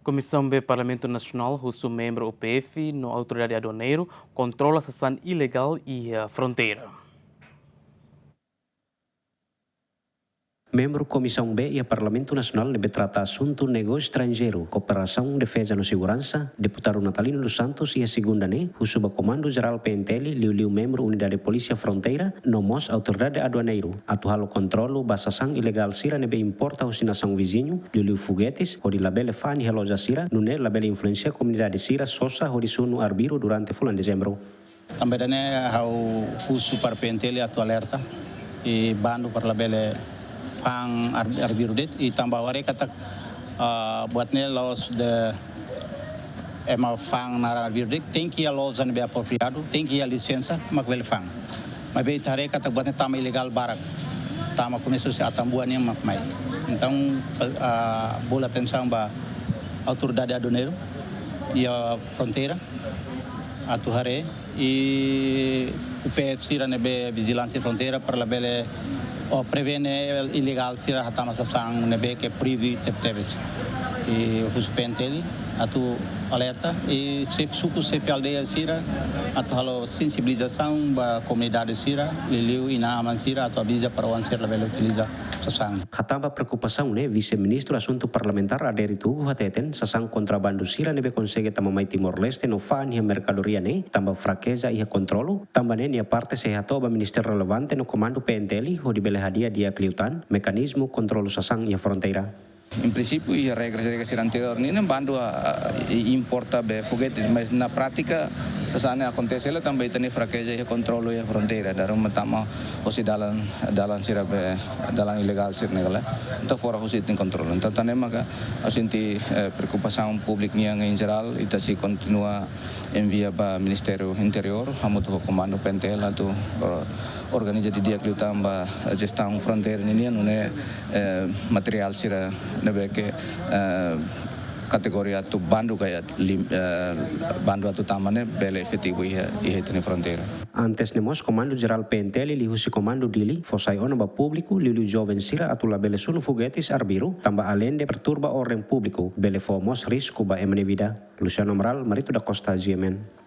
Comissão B Parlamento Nacional, o membro UPF, na Autoridade Aduaneiro, controla a sessão ilegal e a fronteira. Membro Comissão B e Parlamento Nacional deve tratar assunto negócio estrangeiro, cooperação, defesa e segurança, deputado Natalino dos Santos e a segunda o subcomando geral PNTL, liu membro Unidade Polícia Fronteira, nomos Autoridade Aduaneiro, atual controlo basação ilegal sira nebe importa o nação vizinho, liu foguetes, hori labele fan e relógio sira, nune labele influencia comunidade sira sosa hori sunu arbiro durante fulan dezembro. Também ao uso para PNTL atu alerta e bando para labele fang arbirudit e tambah wari kata buatnya los de ema fang nara arbirudit tem que a los ane be apropriado tem que a licença makbel fang mas be tare kata buatnya tama ilegal barak tama começou a tambuan yang makmai então bola atenção ba autoridade aduaneiro e a fronteira atu hare e o PF sira nebe vigilância fronteira para labele o prevene ilegal sira hatama sasang nebe que privi tepteves e os penteli atu alerta e se suku se aldeia sira atu halo sensibilização ba comunidade sira liliu ina aman sira atu avisa para wan sira labele utiliza sasang. Hatamba preocupação vice-ministro assunto parlamentar aderitu hateten sasang kontrabando sira nebe consegue tamamai Timor-Leste no fan e mercadoria tamba fraqueza e controlo tamba a parte se hatoba ministério relevante no comando PNTL o de belehadia dia cliutan mecanismo controlo sasang e a fronteira. Em princípio, e a regra anterior nem bando importa foguetes, mas na prática, se acontece ela também tem fraqueza e controle a fronteira, dar uma tama se dalan sira dalan ilegal sir negala, então fora o tem controle. Então também maka a senti preocupação pública em geral e se continua envia para Ministério Interior, hamuto o comando PNTL atau organiza di dia tamba gestão fronteira ini não é material sira nebe que kategoria tu bandu kaya bandu atu tamane bele efetivo e tene fronteira. Antes nemos comando geral PNTL lihusi comando dili fosai ona ba público liu jovem sira atu la bele sunu foguetes arbiro tamba além de perturba ordem público bele fomos risco ba emane vida. Luciano Amaral, Marito da Costa, GMN.